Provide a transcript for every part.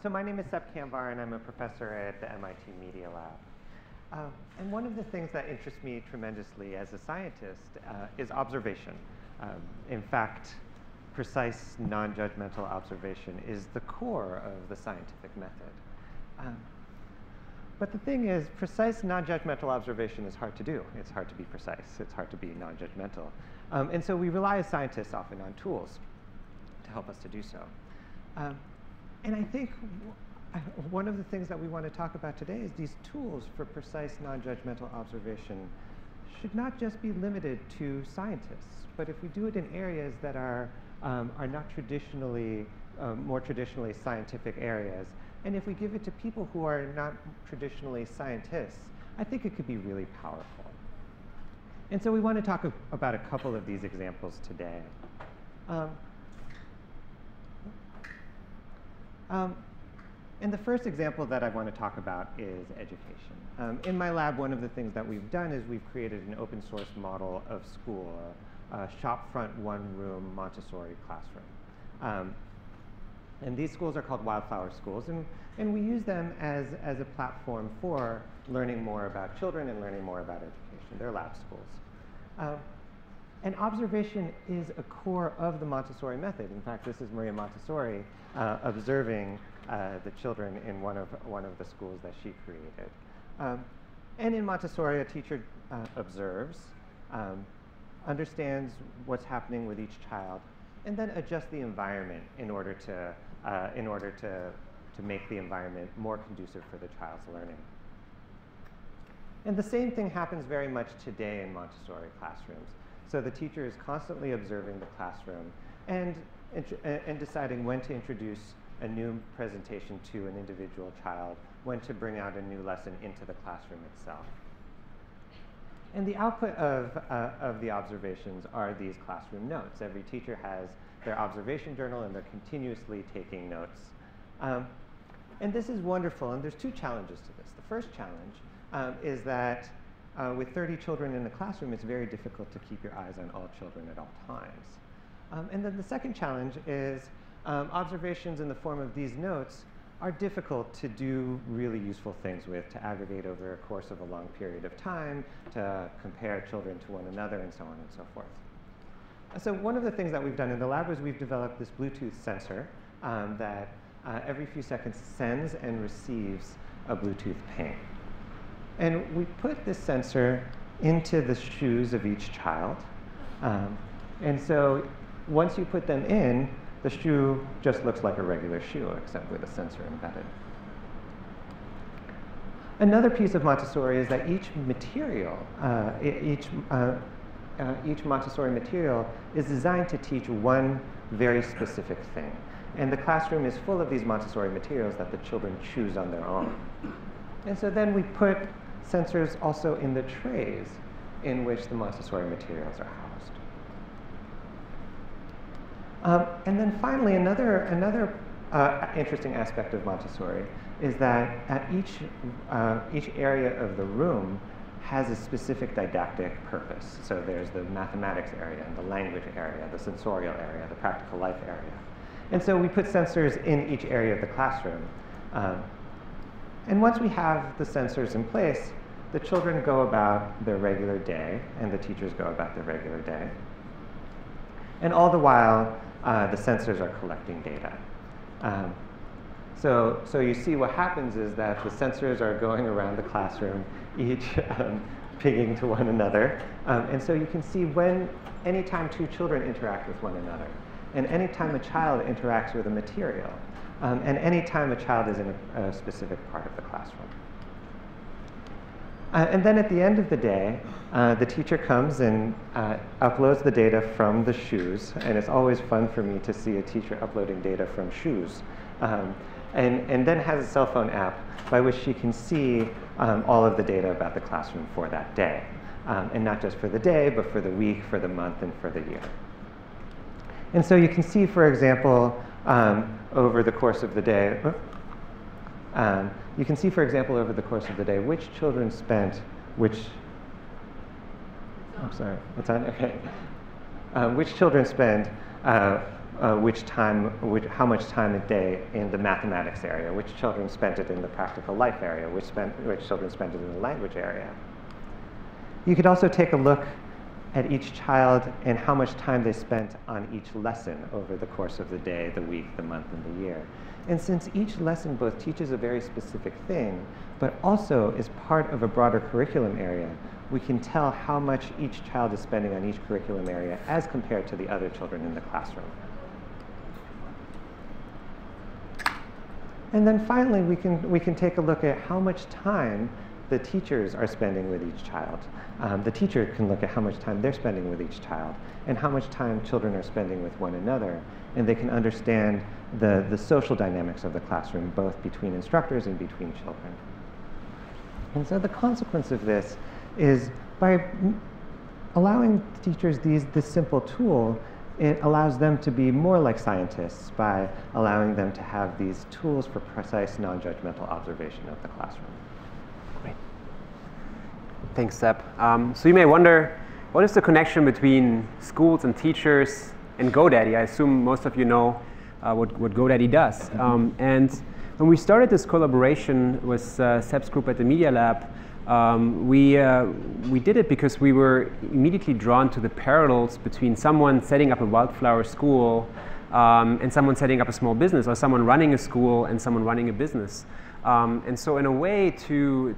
So my name is Sep Kamvar, and I'm a professor at the MIT Media Lab. And one of the things that interests me tremendously as a scientist is observation. In fact, precise, non-judgmental observation is the core of the scientific method. But the thing is, precise, non-judgmental observation is hard to do. It's hard to be precise. It's hard to be non-judgmental. And so we rely as scientists often on tools to help us to do so. And I think one of the things that we want to talk about today is these tools for precise, non-judgmental observation should not just be limited to scientists, but if we do it in areas that are not traditionally, more traditionally scientific areas, and if we give it to people who are not traditionally scientists, I think it could be really powerful. And so we want to talk about a couple of these examples today. And the first example that I want to talk about is education. In my lab, one of the things that we've done is we've created an open source model of school, a shopfront one-room Montessori classroom. And these schools are called Wildflower Schools, and we use them as a platform for learning more about children and learning more about education. They're lab schools. And observation is a core of the Montessori method. In fact, this is Maria Montessori observing the children in one of the schools that she created. And in Montessori, a teacher observes, understands what's happening with each child, and then adjusts the environment in order to make the environment more conducive for the child's learning. And the same thing happens very much today in Montessori classrooms. So the teacher is constantly observing the classroom and deciding when to introduce a new presentation to an individual child, when to bring out a new lesson into the classroom itself. And the output of the observations are these classroom notes. Every teacher has their observation journal, and they're continuously taking notes. And this is wonderful, and there's two challenges to this. The first challenge is that with 30 children in the classroom, it's very difficult to keep your eyes on all children at all times. And then the second challenge is observations in the form of these notes are difficult to do really useful things with, to aggregate over a course of a long period of time, to compare children to one another, and so on and so forth. So one of the things that we've done in the lab is we've developed this Bluetooth sensor that every few seconds sends and receives a Bluetooth ping. And we put this sensor into the shoes of each child. And so once you put them in, the shoe just looks like a regular shoe, except with a sensor embedded. Another piece of Montessori is that each material, each Montessori material is designed to teach one very specific thing. And the classroom is full of these Montessori materials that the children choose on their own. And so then we put sensors also in the trays in which the Montessori materials are housed. And then finally, another interesting aspect of Montessori is that each area of the room has a specific didactic purpose. So there's the mathematics area, and the language area, the sensorial area, the practical life area. And so we put sensors in each area of the classroom. And once we have the sensors in place, the children go about their regular day, and the teachers go about their regular day. And all the while, the sensors are collecting data. So you see what happens is that the sensors are going around the classroom, each pinging to one another. And so you can see anytime two children interact with one another, and anytime a child interacts with a material, and anytime a child is in a specific part of the classroom. And then at the end of the day, the teacher comes and uploads the data from the shoes, and it's always fun for me to see a teacher uploading data from shoes, and then has a cell phone app by which she can see all of the data about the classroom for that day, and not just for the day, but for the week, for the month, and for the year. And so you can see, for example, over the course of the day, which children spent which how much time a day in the mathematics area, which children spent it in the practical life area, which children spent it in the language area. You could also take a look at each child and how much time they spent on each lesson over the course of the day, the week, the month, and the year. And since each lesson both teaches a very specific thing, but also is part of a broader curriculum area, we can tell how much each child is spending on each curriculum area as compared to the other children in the classroom. And then finally, we can take a look at how much time the teachers are spending with each child. The teacher can look at how much time they're spending with each child and how much time children are spending with one another. And they can understand the social dynamics of the classroom, both between instructors and between children. And so the consequence of this is by allowing teachers this simple tool, it allows them to be more like scientists by allowing them to have these tools for precise, non-judgmental observation of the classroom. Great. Thanks, Seb. So you may wonder, what is the connection between schools and teachers and GoDaddy? I assume most of you know what GoDaddy does. And when we started this collaboration with Seb's group at the Media Lab, we did it because we were immediately drawn to the parallels between someone setting up a wildflower school and someone setting up a small business, or someone running a school and someone running a business. And so in a way to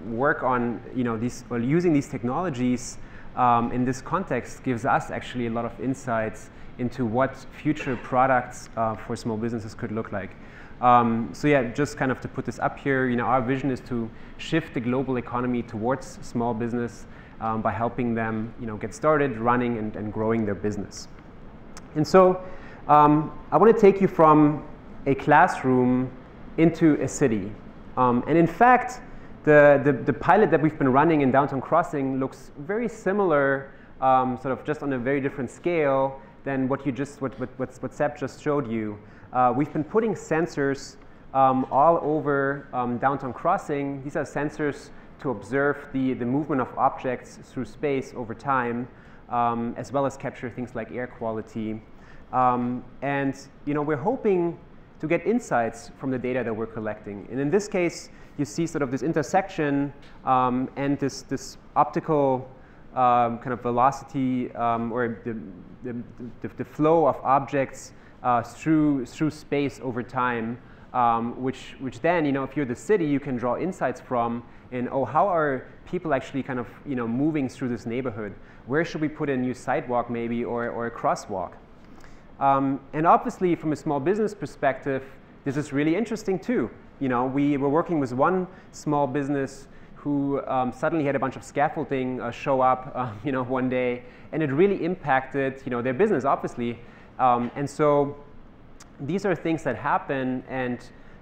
work on using these technologies in this context gives us actually a lot of insights into what future products for small businesses could look like. So yeah, just kind of to put this up here, our vision is to shift the global economy towards small business by helping them get started, running, and growing their business. And so I want to take you from a classroom into a city. And in fact, the pilot that we've been running in Downtown Crossing looks very similar, sort of just on a very different scale than what Seb just showed you. We've been putting sensors all over Downtown Crossing. These are sensors to observe the movement of objects through space over time, as well as capture things like air quality. And we're hoping to get insights from the data that we're collecting. And in this case, you see sort of this intersection and this optical kind of velocity or the flow of objects through space over time, which then, if you're the city, you can draw insights from in, how are people actually kind of, moving through this neighborhood? Where should we put a new sidewalk maybe, or a crosswalk? And obviously, from a small business perspective, this is really interesting too. We were working with one small business who suddenly had a bunch of scaffolding show up, one day, and it really impacted, their business, obviously. And so these are things that happen, and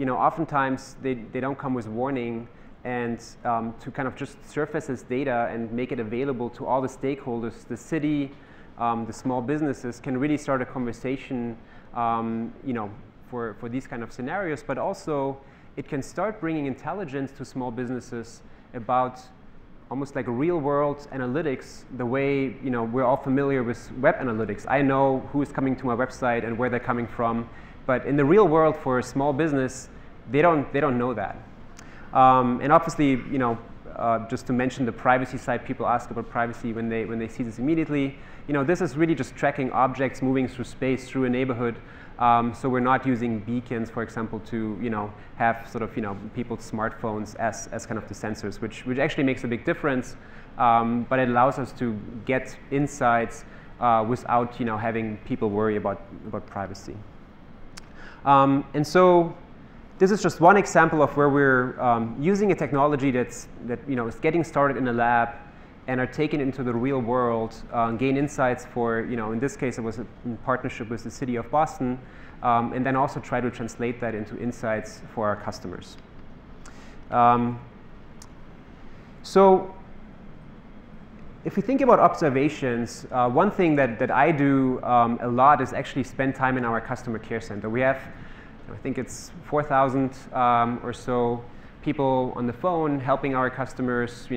oftentimes they don't come with warning. And to kind of just surface this data and make it available to all the stakeholders, the city, the small businesses, can really start a conversation, for these kind of scenarios. But also, it can start bringing intelligence to small businesses about almost like real-world analytics, the way we're all familiar with web analytics. I know who is coming to my website and where they're coming from, but in the real world, for a small business, they don't know that. And obviously, just to mention the privacy side, people ask about privacy when they see this immediately. This is really just tracking objects moving through space through a neighborhood. So we're not using beacons, for example, to have sort of people's smartphones as kind of the sensors, which actually makes a big difference. But it allows us to get insights without having people worry about privacy. And so this is just one example of where we're using a technology that is getting started in a lab and are taken into the real world, gain insights for, in this case, it was in partnership with the city of Boston, and then also try to translate that into insights for our customers. So if we think about observations, one thing that I do a lot is actually spend time in our customer care center. We have, I think it's 4,000 or so people on the phone helping our customers,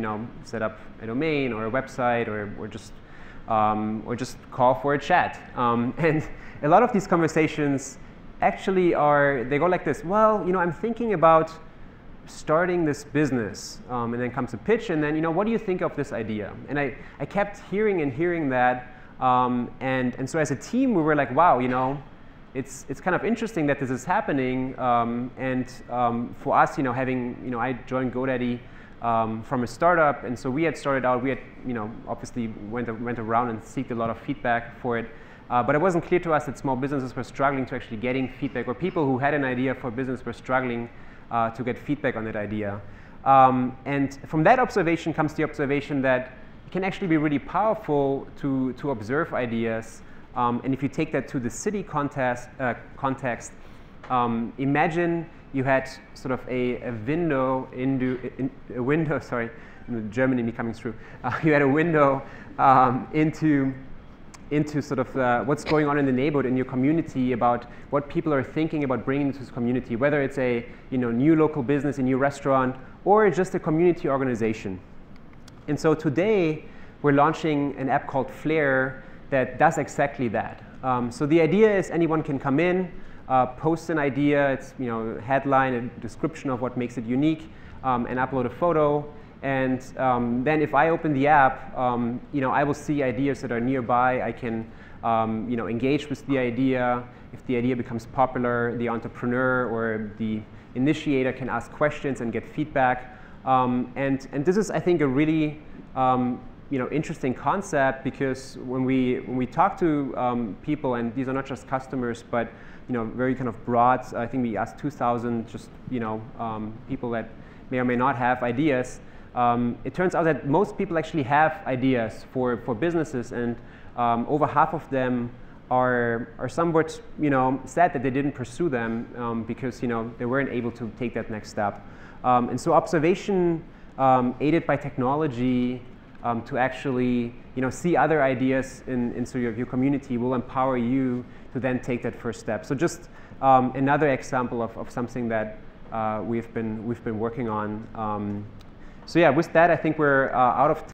set up a domain or a website or just call for a chat. And a lot of these conversations actually they go like this. Well, I'm thinking about starting this business, and then comes a pitch, and then, what do you think of this idea? And I kept hearing that, and so as a team, we were like, wow, it's kind of interesting that this is happening, and for us, having, I joined GoDaddy from a startup, and so we had started out, we had, obviously went around and seeked a lot of feedback for it, but it wasn't clear to us that small businesses were struggling to actually getting feedback, or people who had an idea for a business were struggling to get feedback on that idea. And from that observation comes the observation that it can actually be really powerful to observe ideas. And if you take that to the city context, imagine you had sort of a window sorry, German in me coming through. You had a window into sort of what's going on in the neighborhood, in your community, about what people are thinking about bringing to this community, whether it's a new local business, a new restaurant, or just a community organization. And so today, we're launching an app called Flair that does exactly that. So the idea is anyone can come in, post an idea, it's headline, a description of what makes it unique, and upload a photo. And then if I open the app, I will see ideas that are nearby. I can engage with the idea. If the idea becomes popular, the entrepreneur or the initiator can ask questions and get feedback. And this is, I think, a really interesting concept, because when we talk to people, and these are not just customers, but very kind of broad. I think we asked 2,000 just people that may or may not have ideas. It turns out that most people actually have ideas for businesses, and over half of them are somewhat sad that they didn't pursue them because they weren't able to take that next step. And so observation aided by technology to actually see other ideas in sort of your community will empower you to then take that first step. So just another example of something that we've been working on. So yeah, with that, I think we're out of time.